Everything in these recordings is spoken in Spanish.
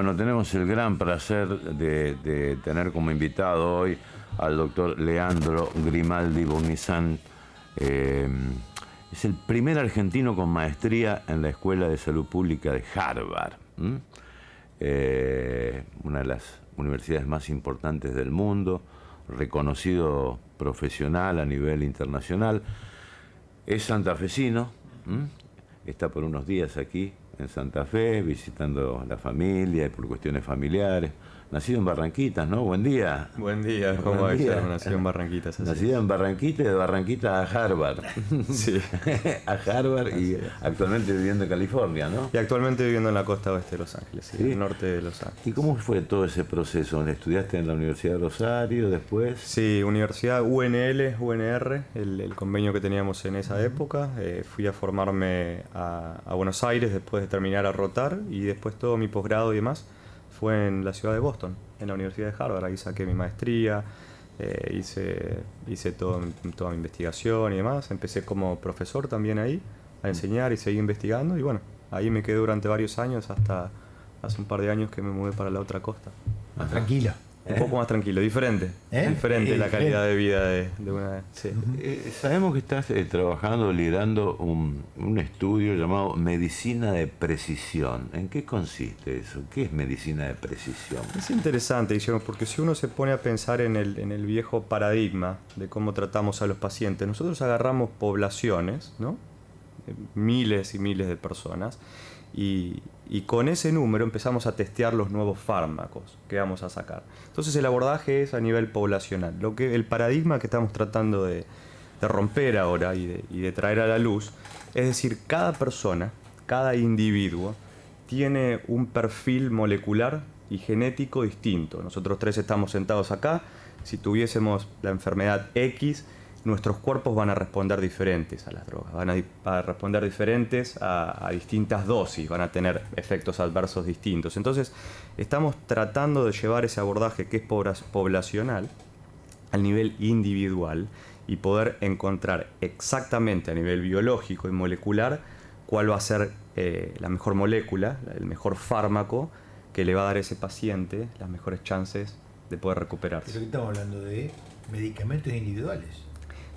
Bueno, tenemos el gran placer de tener como invitado hoy al doctor Leandro Grimaldi Bognissant. Es el primer argentino con maestría en la Escuela de Salud Pública de Harvard, una de las universidades más importantes del mundo, reconocido profesional a nivel internacional. Es santafesino, está por unos días aquí en Santa Fe, visitando a la familia y por cuestiones familiares. Nacido en Barranquitas, ¿no? Buen día. Buen día, ¿cómo va? Nacido en Barranquitas. Nacido en Barranquitas y de Barranquitas a Harvard. Sí. A Harvard y actualmente viviendo en California, ¿no? Y actualmente viviendo en la costa oeste de Los Ángeles, ¿Sí? En el norte de Los Ángeles. ¿Y cómo fue todo ese proceso? ¿Estudiaste en la Universidad de Rosario después? Sí, Universidad UNL, UNR, el convenio que teníamos en esa época. Fui a formarme a Buenos Aires después de terminar a rotar y después todo mi posgrado y demás fue en la ciudad de Boston, en la Universidad de Harvard. Ahí saqué mi maestría, hice toda mi investigación y demás. Empecé como profesor también ahí a enseñar y seguí investigando. Y bueno, ahí me quedé durante varios años hasta hace un par de años que me mudé para la otra costa. Más tranquilo. Un poco más tranquilo, diferente. Diferente la calidad de vida de una... Sí. Sabemos que estás trabajando, liderando un estudio llamado Medicina de Precisión. ¿En qué consiste eso? ¿Qué es medicina de precisión? Es interesante, Guillermo, porque si uno se pone a pensar en el viejo paradigma de cómo tratamos a los pacientes, nosotros agarramos poblaciones, ¿no? Miles y miles de personas, y con ese número empezamos a testear los nuevos fármacos que vamos a sacar. Entonces el abordaje es a nivel poblacional. El paradigma que estamos tratando de romper ahora y de traer a la luz, es decir, cada persona, cada individuo, tiene un perfil molecular y genético distinto. Nosotros tres estamos sentados acá. Si tuviésemos la enfermedad X, nuestros cuerpos van a responder diferentes a las drogas, van a responder diferentes a distintas dosis, van a tener efectos adversos distintos. Entonces, estamos tratando de llevar ese abordaje que es poblacional al nivel individual y poder encontrar exactamente a nivel biológico y molecular cuál va a ser la mejor molécula, el mejor fármaco que le va a dar a ese paciente las mejores chances de poder recuperarse. Pero aquí estamos hablando de medicamentos individuales.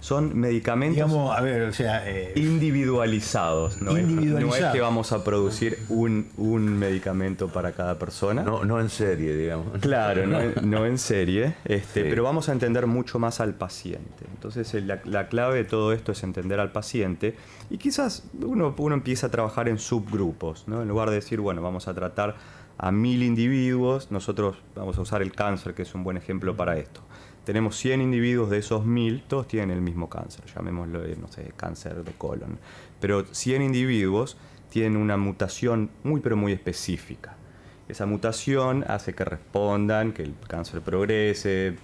Son medicamentos, digamos, a ver, o sea, individualizados. No es que vamos a producir un medicamento para cada persona. No en serie, digamos. Claro, no en serie, Sí. pero vamos a entender mucho más al paciente. Entonces la clave de todo esto es entender al paciente y quizás uno empieza a trabajar en subgrupos, ¿no? En lugar de decir, bueno, vamos a tratar a 1000 individuos, nosotros vamos a usar el cáncer, que es un buen ejemplo para esto. Tenemos 100 individuos, de esos 1000, todos tienen el mismo cáncer, llamémoslo, no sé, cáncer de colon. Pero 100 individuos tienen una mutación muy, pero muy específica. Esa mutación hace que respondan, que el cáncer progrese,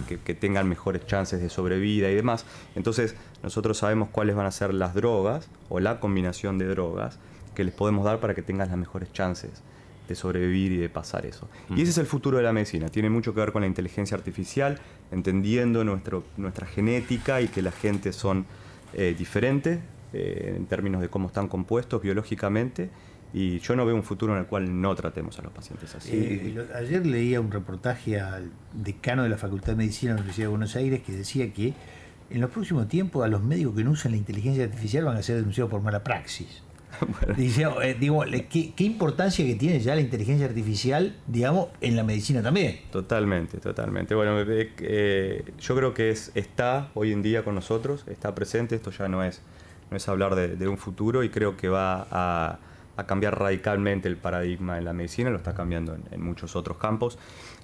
que tengan mejores chances de sobrevida y demás. Entonces, nosotros sabemos cuáles van a ser las drogas o la combinación de drogas que les podemos dar para que tengan las mejores chances de sobrevivir y de pasar eso. Y ese es el futuro de la medicina. Tiene mucho que ver con la inteligencia artificial, entendiendo nuestra genética y que la gente son diferentes en términos de cómo están compuestos biológicamente. Y yo no veo un futuro en el cual no tratemos a los pacientes así. Ayer leía un reportaje al decano de la Facultad de Medicina de la Universidad de Buenos Aires que decía que en los próximos tiempos a los médicos que no usan la inteligencia artificial van a ser denunciados por mala praxis. Bueno. Dice, digo, ¿qué importancia que tiene ya la inteligencia artificial, digamos, en la medicina también? Totalmente. Bueno, yo creo que está hoy en día con nosotros, está presente. Esto ya no es hablar de un futuro y creo que va a cambiar radicalmente el paradigma en la medicina, lo está cambiando en muchos otros campos.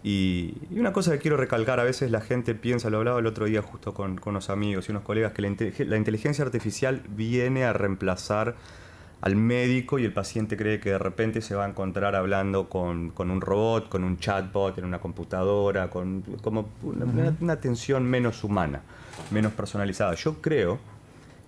Y una cosa que quiero recalcar, a veces la gente piensa, lo hablaba el otro día justo con unos amigos y unos colegas, que la inteligencia artificial viene a reemplazar al médico y el paciente cree que de repente se va a encontrar hablando con un robot, con un chatbot en una computadora, como una atención menos humana, menos personalizada. Yo creo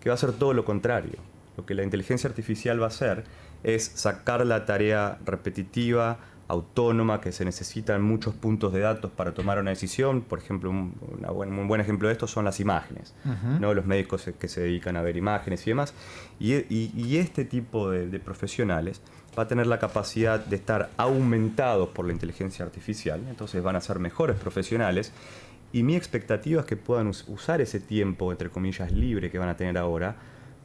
que va a ser todo lo contrario. Lo que la inteligencia artificial va a hacer es sacar la tarea repetitiva, autónoma, que se necesitan muchos puntos de datos para tomar una decisión. Por ejemplo, un buen ejemplo de esto son las imágenes, ¿no? Los médicos que se dedican a ver imágenes y demás. Y este tipo de profesionales va a tener la capacidad de estar aumentados por la inteligencia artificial, entonces van a ser mejores profesionales, y mi expectativa es que puedan usar ese tiempo, entre comillas, libre que van a tener ahora,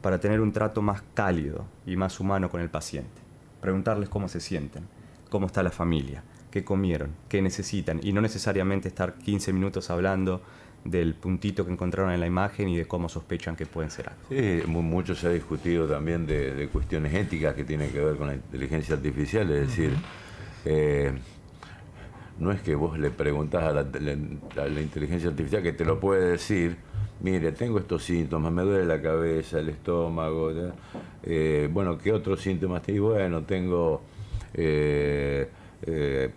para tener un trato más cálido y más humano con el paciente. Preguntarles cómo se sienten, cómo está la familia, qué comieron, qué necesitan, y no necesariamente estar 15 minutos hablando del puntito que encontraron en la imagen y de cómo sospechan que pueden ser algo. Sí, mucho se ha discutido también de cuestiones éticas que tienen que ver con la inteligencia artificial, es decir, no es que vos le preguntás a la inteligencia artificial que te lo puede decir, mire, tengo estos síntomas, me duele la cabeza, el estómago, bueno, ¿qué otros síntomas tengo? Bueno, tengo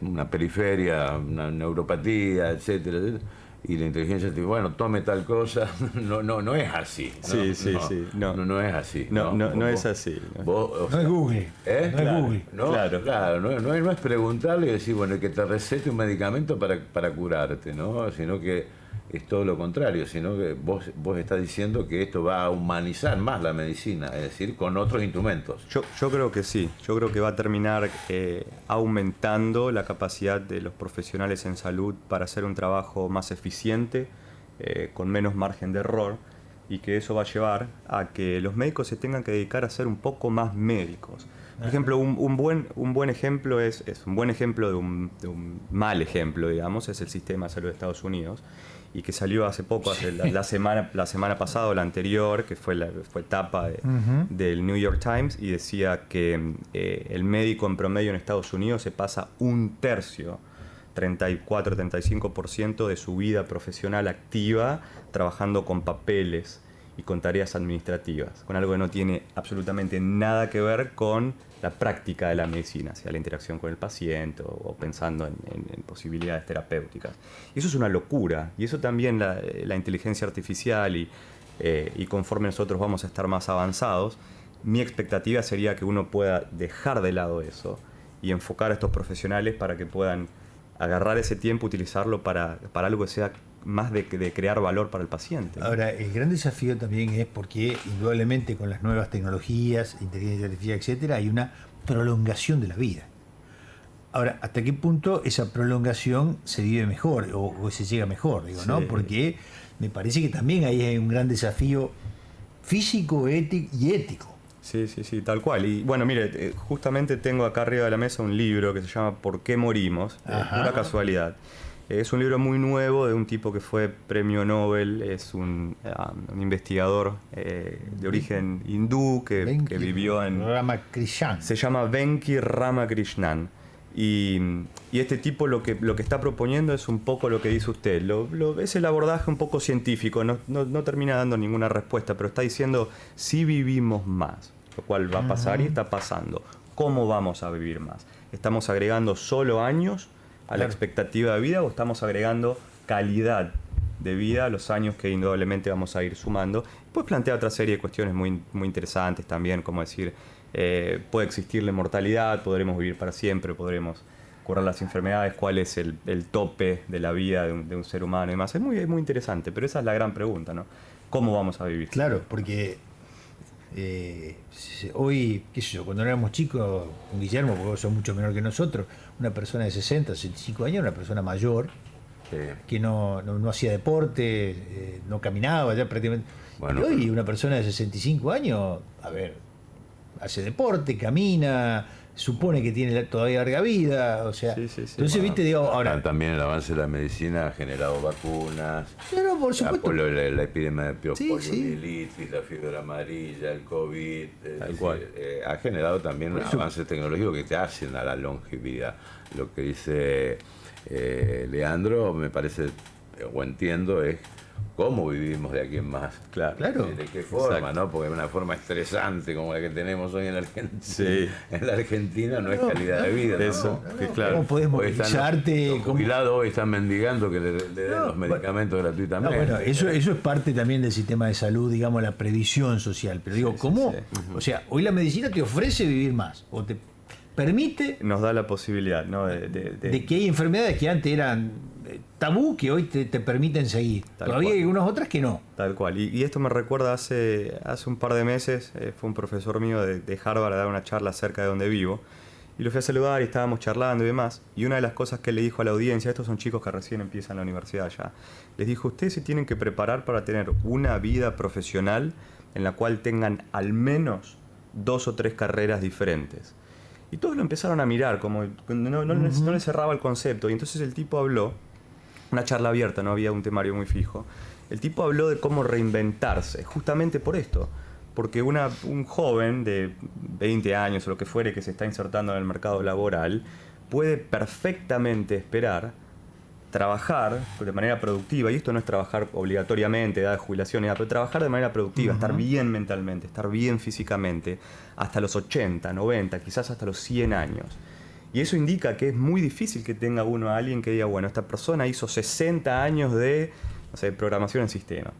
una periferia, una neuropatía, etcétera, etcétera. Y la inteligencia artificial, bueno, tome tal cosa, no es así. No es así. No es así. No es Google. No es Google. Claro. No es preguntarle y decir, bueno, que te recete un medicamento para curarte, ¿no? Sino que es todo lo contrario, sino que vos estás diciendo que esto va a humanizar más la medicina, es decir, con otros instrumentos. Yo creo que sí, yo creo que va a terminar aumentando la capacidad de los profesionales en salud para hacer un trabajo más eficiente, con menos margen de error, y que eso va a llevar a que los médicos se tengan que dedicar a ser un poco más médicos. Por ejemplo, un buen ejemplo es un buen ejemplo de un mal ejemplo, digamos, es el sistema de salud de Estados Unidos, y que salió hace poco, la semana pasada o la anterior, que fue tapa del New York Times, y decía que el médico en promedio en Estados Unidos se pasa 1/3, 34-35% de su vida profesional activa trabajando con papeles y con tareas administrativas, con algo que no tiene absolutamente nada que ver con la práctica de la medicina, o sea, la interacción con el paciente o pensando en posibilidades terapéuticas. Y eso es una locura, y eso también la inteligencia artificial y conforme nosotros vamos a estar más avanzados, mi expectativa sería que uno pueda dejar de lado eso y enfocar a estos profesionales para que puedan agarrar ese tiempo, utilizarlo para algo que sea más de crear valor para el paciente, ¿no? Ahora, el gran desafío también es porque indudablemente con las nuevas tecnologías, inteligencia artificial, etcétera, hay una prolongación de la vida. Ahora, ¿hasta qué punto esa prolongación se vive mejor o se llega mejor? Digo, ¿no? Porque me parece que también ahí hay un gran desafío físico, ético y ético. Sí, tal cual. Y bueno, mire, justamente tengo acá arriba de la mesa un libro que se llama ¿Por qué morimos? Pura casualidad. Es un libro muy nuevo de un tipo que fue premio Nobel, es un investigador de origen hindú que vivió en... Ramakrishnan. Se llama Venki Ramakrishnan. Y este tipo lo que está proponiendo es un poco lo que dice usted. Es el abordaje un poco científico, no termina dando ninguna respuesta, pero está diciendo si vivimos más, lo cual va a pasar y está pasando. ¿Cómo vamos a vivir más? ¿Estamos agregando solo años a la expectativa de vida o estamos agregando calidad de vida a los años que indudablemente vamos a ir sumando? Pues plantea otra serie de cuestiones muy, muy interesantes también, como decir, puede existir la inmortalidad, podremos vivir para siempre, podremos curar las enfermedades, cuál es el tope de la vida de un ser humano y demás. Es muy, muy interesante, pero esa es la gran pregunta, ¿no? ¿Cómo vamos a vivir? Claro, porque hoy, qué sé yo, cuando éramos chicos, con Guillermo, porque vos sos mucho menor que nosotros, una persona de 60, 65 años, una persona mayor, que no hacía deporte, no caminaba ya prácticamente. Bueno, y hoy una persona de 65 años, a ver, hace deporte, camina, supone que tiene todavía larga vida, o sea, entonces, bueno, viste, digo, ahora también el avance de la medicina ha generado vacunas, claro, por supuesto, la epidemia de poliomielitis, la fiebre amarilla, el COVID, ha generado también un avance tecnológico que te hacen a la longevidad. Lo que dice Leandro, me parece, o entiendo, es cómo vivimos de aquí en más. Claro. ¿De qué forma? ¿No? Porque una forma estresante como la que tenemos hoy en la Argentina, en la Argentina no es calidad de vida. Eso, claro. ¿Cómo podés movilizarte? Los jubilados hoy están mendigando que le den los medicamentos gratuitamente. Bueno, eso es parte también del sistema de salud, digamos, la previsión social. Pero digo, ¿cómo? O sea, hoy la medicina te ofrece vivir más, o te permite... Nos da la posibilidad, ¿no? de que hay enfermedades que antes eran tabú, que hoy te permiten seguir. Todavía hay algunas otras que no. Tal cual. Y esto me recuerda hace un par de meses, fue un profesor mío de Harvard a dar una charla acerca de donde vivo, Y lo fui a saludar y estábamos charlando y demás. Y una de las cosas que le dijo a la audiencia, estos son chicos que recién empiezan la universidad ya, les dijo, ustedes se tienen que preparar para tener una vida profesional en la cual tengan al menos 2 o 3 carreras diferentes. Y todos lo empezaron a mirar, como no le cerraba el concepto. Y entonces el tipo habló, una charla abierta, no había un temario muy fijo. El tipo habló de cómo reinventarse, justamente por esto. Porque un joven de 20 años o lo que fuere que se está insertando en el mercado laboral puede perfectamente esperar trabajar de manera productiva, y esto no es trabajar obligatoriamente, edad de jubilación, pero trabajar de manera productiva, estar bien mentalmente, estar bien físicamente, hasta los 80, 90, quizás hasta los 100 años. Y eso indica que es muy difícil que tenga uno a alguien que diga, bueno, esta persona hizo 60 años de, no sé, programación en sistemas,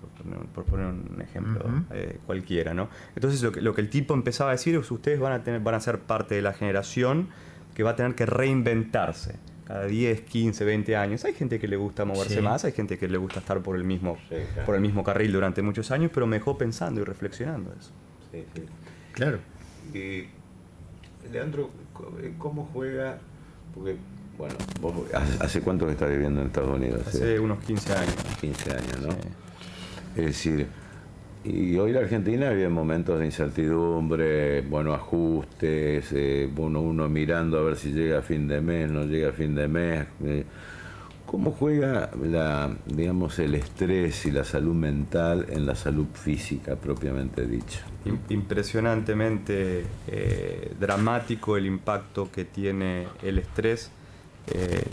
por poner un ejemplo cualquiera, ¿no? Entonces lo que el tipo empezaba a decir es que ustedes van a ser parte de la generación que va a tener que reinventarse cada 10, 15, 20 años. Hay gente que le gusta moverse más, hay gente que le gusta estar por el mismo carril durante muchos años, pero me dejó pensando y reflexionando eso. Sí, sí. Claro. Leandro, ¿cómo juega? Porque, bueno, vos ¿hace cuánto que estás viviendo en Estados Unidos? Hace unos 15 años. 15 años, ¿no? Sí. Es decir, y hoy la Argentina vive momentos de incertidumbre, bueno, ajustes, uno mirando a ver si llega a fin de mes, no llega a fin de mes. ¿Cómo juega digamos, el estrés y la salud mental en la salud física propiamente dicha? Impresionantemente dramático el impacto que tiene el estrés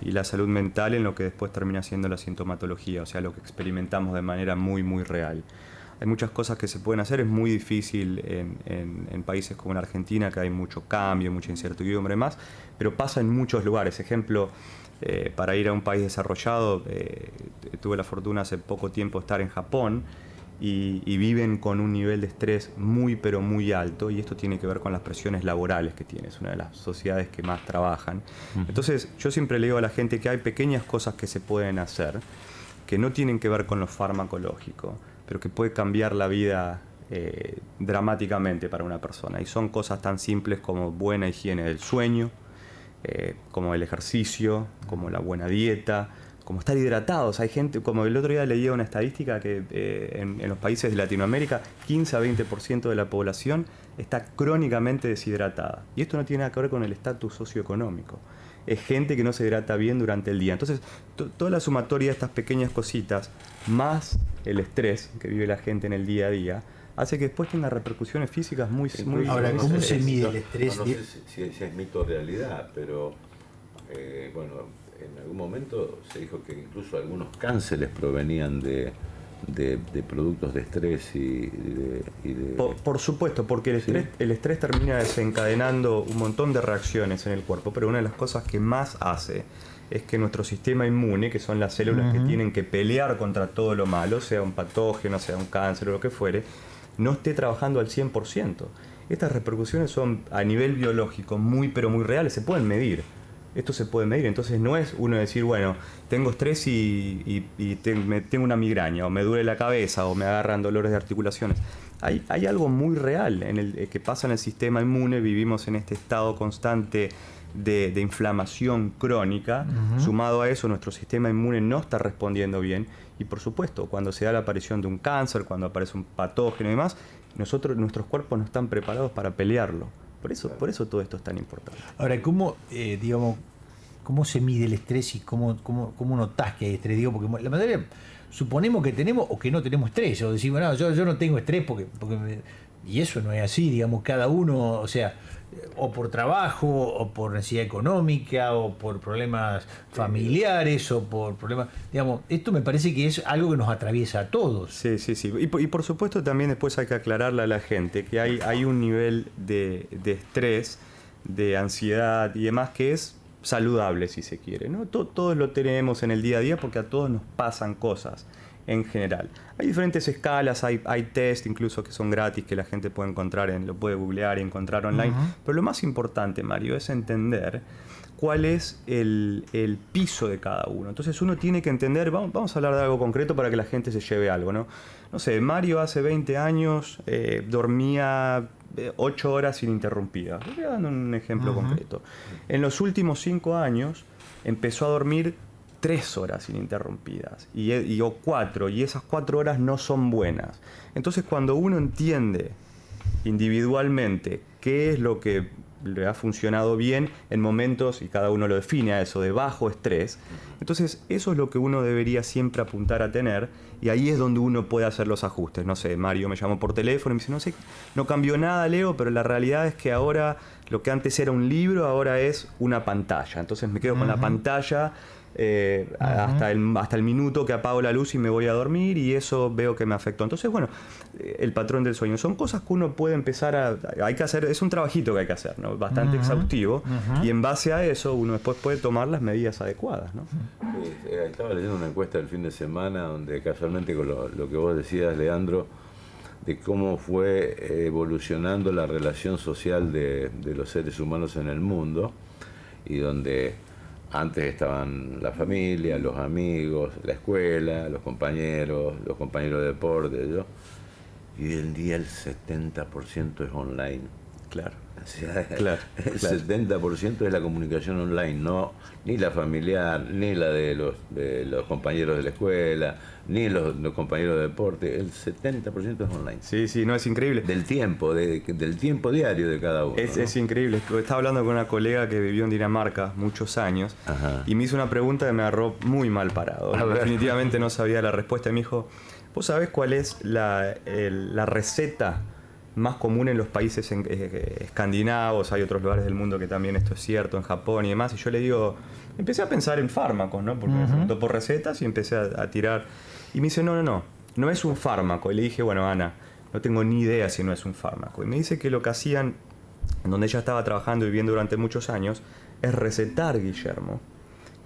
y la salud mental en lo que después termina siendo la sintomatología, o sea, lo que experimentamos de manera muy, muy real. Hay muchas cosas que se pueden hacer, es muy difícil en países como la Argentina, que hay mucho cambio, mucha incertidumbre y más, pero pasa en muchos lugares. Ejemplo, para ir a un país desarrollado, tuve la fortuna hace poco tiempo de estar en Japón y viven con un nivel de estrés muy, pero muy alto, y esto tiene que ver con las presiones laborales que tiene, es una de las sociedades que más trabajan. Entonces, yo siempre le digo a la gente que hay pequeñas cosas que se pueden hacer, que no tienen que ver con lo farmacológico, pero que puede cambiar la vida dramáticamente para una persona. Y son cosas tan simples como buena higiene del sueño, como el ejercicio, como la buena dieta, como estar hidratados. Hay gente, como el otro día leía una estadística que en los países de Latinoamérica, 15 a 20% de la población está crónicamente deshidratada. Y esto no tiene nada que ver con el estatus socioeconómico. Es gente que no se hidrata bien durante el día. Entonces, toda la sumatoria de estas pequeñas cositas, más el estrés que vive la gente en el día a día, hace que después tenga repercusiones físicas muy... Ahora, ¿cómo se mide el estrés? No sé si es mito o realidad, pero bueno, en algún momento se dijo que incluso algunos cánceres provenían de productos de estrés y de... Por supuesto, porque el estrés termina desencadenando un montón de reacciones en el cuerpo, pero una de las cosas que más hace es que nuestro sistema inmune, que son las células que tienen que pelear contra todo lo malo, sea un patógeno, sea un cáncer o lo que fuere, no esté trabajando al 100%. Estas repercusiones son a nivel biológico muy, pero muy reales, se pueden medir. Esto se puede medir, entonces no es uno decir, bueno, tengo estrés y tengo una migraña, o me duele la cabeza, o me agarran dolores de articulaciones. Hay algo muy real que pasa en el sistema inmune. Vivimos en este estado constante de inflamación crónica. Sumado a eso, nuestro sistema inmune no está respondiendo bien, y por supuesto, cuando se da la aparición de un cáncer, cuando aparece un patógeno y demás, nuestros cuerpos no están preparados para pelearlo. Por eso todo esto es tan importante. Ahora, ¿cómo se mide el estrés y cómo notás que hay estrés? Digo, porque la mayoría suponemos que tenemos o que no tenemos estrés, o decimos, no, yo no tengo estrés y eso no es así, digamos, cada uno, o sea, o por trabajo, o por necesidad económica, o por problemas familiares, o por problemas, digamos, esto me parece que es algo que nos atraviesa a todos. Sí. Y por supuesto también después hay que aclararle a la gente que hay un nivel de estrés, de ansiedad y demás que es saludable, si se quiere, ¿no? Todos lo tenemos en el día a día porque a todos nos pasan cosas en general. Hay diferentes escalas, hay test incluso que son gratis, que la gente puede encontrar, lo puede googlear y encontrar online. Pero lo más importante, Mario, es entender cuál es el piso de cada uno. Entonces uno tiene que entender, vamos a hablar de algo concreto para que la gente se lleve algo, ¿no? No sé, Mario hace 20 años dormía 8 horas ininterrumpidas. Estoy dando un ejemplo concreto. En los últimos 5 años empezó a dormir 3 horas ininterrumpidas o 4, y esas 4 horas no son buenas. Entonces, cuando uno entiende individualmente qué es lo que le ha funcionado bien en momentos, y cada uno lo define a eso, de bajo estrés, entonces eso es lo que uno debería siempre apuntar a tener, y ahí es donde uno puede hacer los ajustes. No sé, Mario me llamó por teléfono y me dice, no sé, no cambió nada, Leo, pero la realidad es que ahora lo que antes era un libro, ahora es una pantalla. Entonces me quedo con la pantalla hasta el minuto que apago la luz y me voy a dormir, y eso veo que me afectó. Entonces, bueno, el patrón del sueño son cosas que uno puede empezar hay que hacer, es un trabajito que hay que hacer, ¿no? Bastante exhaustivo, y en base a eso uno después puede tomar las medidas adecuadas, ¿no? Estaba leyendo una encuesta del fin de semana donde casualmente con lo que vos decías, Leandro, de cómo fue evolucionando la relación social de los seres humanos en el mundo, y donde antes estaban la familia, los amigos, la escuela, los compañeros de deporte, y hoy en día el 70% es online. Claro. O sea, el 70% es la comunicación online, no ni la familiar, ni la de los compañeros de la escuela, ni los compañeros de deporte. El 70% es online. Sí, no, es increíble. Del tiempo diario de cada uno. Es increíble. Estaba hablando con una colega que vivió en Dinamarca muchos años, y me hizo una pregunta que me agarró muy mal parado. Definitivamente no sabía la respuesta, y me dijo, ¿vos sabés cuál es la receta más común en los países escandinavos? Hay otros lugares del mundo que también esto es cierto, en Japón y demás. Y yo le digo, empecé a pensar en fármacos, ¿no? Porque me preguntó por recetas y empecé a tirar. Y me dice, no es un fármaco. Y le dije, bueno, Ana, no tengo ni idea si no es un fármaco. Y me dice que lo que hacían, en donde ella estaba trabajando y viviendo durante muchos años, es recetar, Guillermo,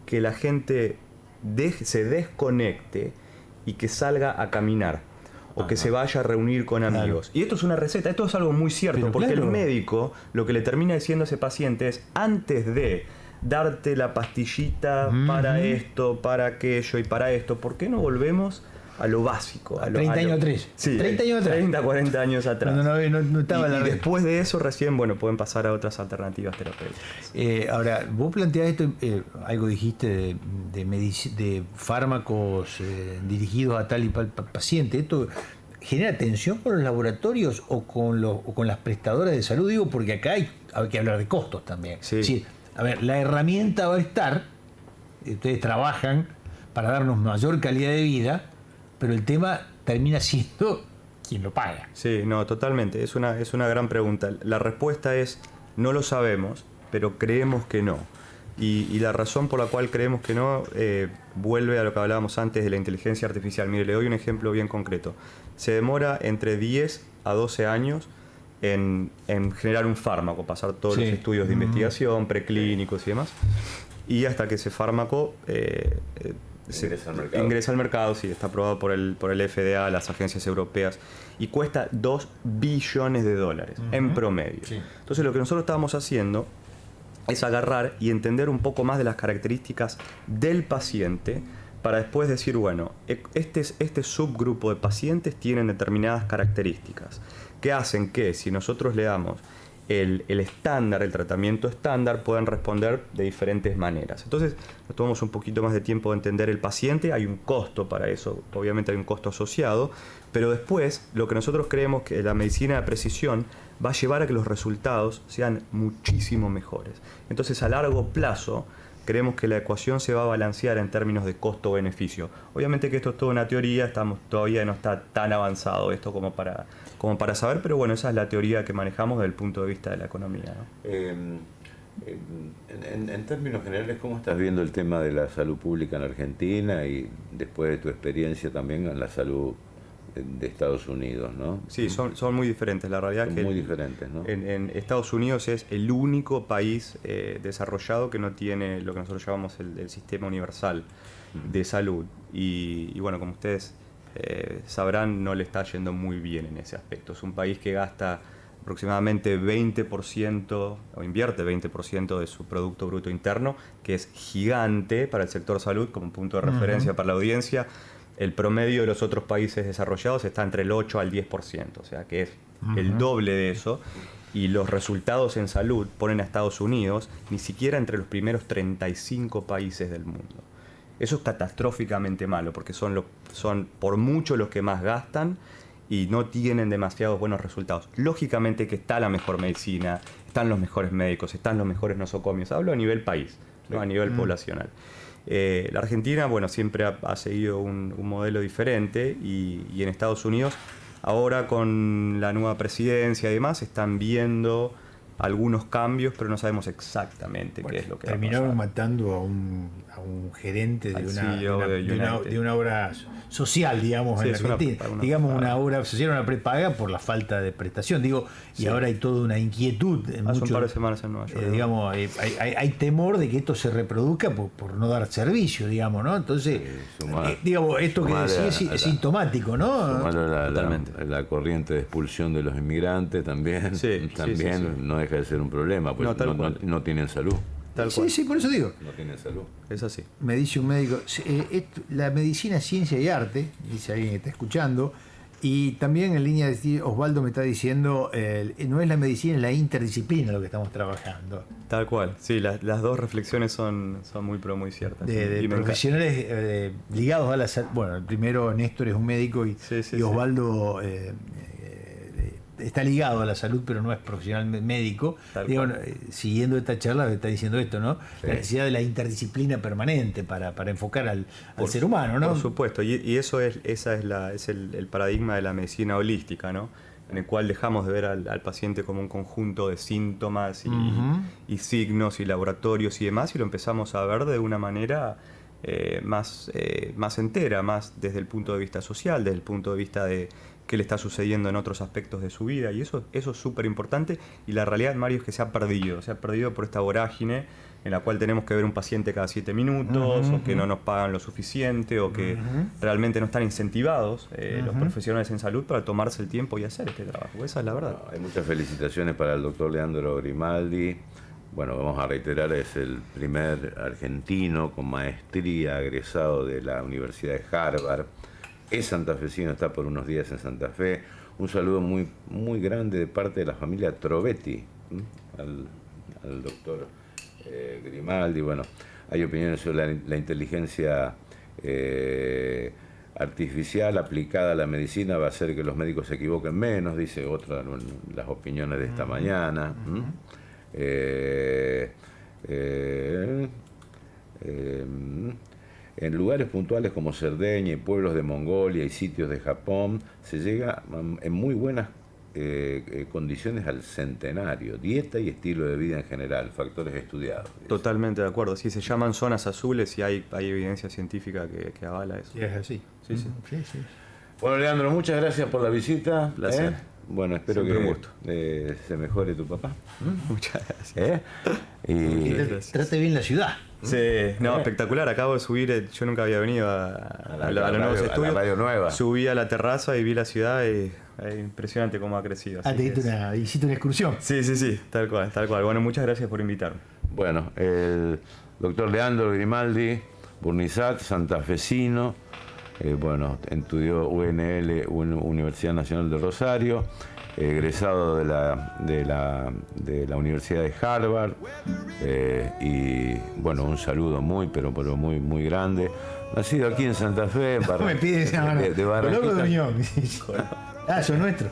que la gente se desconecte y que salga a caminar, o que se vaya a reunir con amigos. Y esto es una receta, esto es algo muy cierto, pero porque el médico lo que le termina diciendo a ese paciente es, antes de darte la pastillita para esto, para aquello y para esto, ¿por qué no volvemos a lo básico? A 30 años atrás. Sí, 30 años atrás. 30, 40 años atrás. No estaba y después de eso recién, pueden pasar a otras alternativas terapéuticas. Ahora, vos planteás esto, algo dijiste de fármacos dirigidos a tal y tal paciente. ¿Esto genera tensión con los laboratorios o con las prestadoras de salud? Digo, porque acá hay que hablar de costos también. Sí. Es decir, a ver, la herramienta va a estar, ustedes trabajan para darnos mayor calidad de vida, pero el tema termina siendo quién lo paga. Sí, no, totalmente. Es una gran pregunta. La respuesta es, no lo sabemos, pero creemos que no. Y la razón por la cual creemos que no vuelve a lo que hablábamos antes de la inteligencia artificial. Mire, le doy un ejemplo bien concreto. Se demora entre 10 a 12 años en generar un fármaco, pasar todos los estudios de investigación, preclínicos y demás, y hasta que ese fármaco ingresa al mercado, sí, está aprobado por el FDA, las agencias europeas, y cuesta $2 billones en promedio. Sí. Entonces lo que nosotros estábamos haciendo es agarrar y entender un poco más de las características del paciente, para después decir, bueno, este subgrupo de pacientes tienen determinadas características que hacen que, si nosotros le damos el estándar, el tratamiento estándar, puedan responder de diferentes maneras. Entonces, nos tomamos un poquito más de tiempo de entender el paciente, hay un costo para eso, obviamente hay un costo asociado, pero después, lo que nosotros creemos que la medicina de precisión va a llevar a que los resultados sean muchísimo mejores. Entonces, a largo plazo, creemos que la ecuación se va a balancear en términos de costo-beneficio. Obviamente que esto es toda una teoría, todavía no está tan avanzado esto como para saber, pero bueno, esa es la teoría que manejamos desde el punto de vista de la economía, ¿no? En términos generales, ¿cómo estás viendo el tema de la salud pública en Argentina y después de tu experiencia también en la salud de Estados Unidos, ¿no? Sí, son muy diferentes. La realidad es que muy diferentes, ¿no? En Estados Unidos es el único país desarrollado que no tiene lo que nosotros llamamos el sistema universal de salud. Y bueno, como ustedes sabrán, no le está yendo muy bien en ese aspecto. Es un país que gasta aproximadamente 20% o invierte 20% de su Producto Bruto Interno, que es gigante para el sector salud como punto de referencia para la audiencia. El promedio de los otros países desarrollados está entre el 8 al 10%, o sea que es el doble de eso. Y los resultados en salud ponen a Estados Unidos ni siquiera entre los primeros 35 países del mundo. Eso es catastróficamente malo, porque son por mucho los que más gastan y no tienen demasiados buenos resultados. Lógicamente que está la mejor medicina, están los mejores médicos, están los mejores nosocomios. Hablo a nivel país, no a nivel poblacional. La Argentina, bueno, siempre ha seguido un modelo diferente y en Estados Unidos, ahora con la nueva presidencia y demás, están viendo algunos cambios, pero no sabemos exactamente qué es lo que terminaron va a pasar. matando a un gerente Al CEO de una obra social, digamos, Sí, en Argentina. Digamos, una obra social, una prepaga por la falta de prestación. Digo, y ahora hay toda una inquietud en Hace muchos, un par de semanas en Nueva York. digamos, hay temor de que esto se reproduzca por no dar servicio, digamos, ¿no? Entonces, digamos, esto que decís es sintomático, ¿no? Totalmente. La corriente de expulsión de los inmigrantes también, Sí. no deja de ser un problema, pues no tienen salud. Tal cual. Sí, por eso digo. No tienen salud. Es así. Me dice un médico, la medicina es ciencia y arte, dice alguien que está escuchando, y también en línea de Osvaldo me está diciendo, no es la medicina, es la interdisciplina lo que estamos trabajando. Tal cual, sí, las dos reflexiones son muy, pero muy ciertas. De profesionales ligados a la salud. Bueno, el primero Néstor es un médico y Osvaldo está ligado a la salud, pero no es profesional médico. Digo, siguiendo esta charla, está diciendo esto, ¿no? Sí. La necesidad de la interdisciplina permanente para enfocar al ser humano, ¿no? Por supuesto, y eso es el paradigma de la medicina holística, ¿no? En el cual dejamos de ver al paciente como un conjunto de síntomas y signos y laboratorios y demás, y lo empezamos a ver de una manera más entera, más desde el punto de vista social, desde el punto de vista de qué le está sucediendo en otros aspectos de su vida, y eso es súper importante. Y la realidad, Mario, es que se ha perdido por esta vorágine en la cual tenemos que ver un paciente cada 7 minutos, o que no nos pagan lo suficiente, o que realmente no están incentivados los profesionales en salud para tomarse el tiempo y hacer este trabajo. Esa es la verdad. Hay muchas felicitaciones para el doctor Leandro Grimaldi. Bueno, vamos a reiterar, es el primer argentino con maestría egresado de la Universidad de Harvard. Es santafesino, está por unos días en Santa Fe. Un saludo muy, muy grande de parte de la familia Trovetti, al doctor Grimaldi. Bueno, hay opiniones sobre la inteligencia artificial aplicada a la medicina va a hacer que los médicos se equivoquen menos, dice otra de las opiniones de esta mañana. En lugares puntuales como Cerdeña y pueblos de Mongolia y sitios de Japón se llega en muy buenas condiciones al centenario, dieta y estilo de vida en general, factores estudiados. Totalmente de acuerdo, sí, se llaman zonas azules y hay evidencia científica que avala eso. Sí, es así. Sí. Bueno, Leandro, muchas gracias por la visita. Placer. Bueno, espero que se mejore tu papá. Muchas gracias. Y trate bien la ciudad. Sí, no, espectacular. Acabo de subir, yo nunca había venido a los nuevos estudios. A la radio nueva. Subí a la terraza y vi la ciudad y impresionante cómo ha crecido. Hiciste una excursión. Sí, tal cual. Bueno, muchas gracias por invitarme. Bueno, el doctor Leandro Grimaldi, Burnizat, santafesino, estudió UNL, Universidad Nacional de Rosario, egresado de la Universidad de Harvard, y bueno, un saludo muy, pero muy, muy grande. Nacido aquí en Santa Fe, me pides de Barranquita. Eso es nuestro.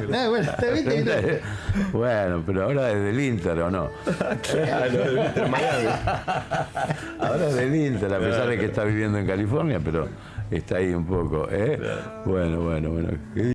Bueno, está bien. Bueno, pero ahora es del Inter, ¿o no? Ahora es del Inter, a pesar de que está viviendo en California, pero está ahí un poco. Bueno.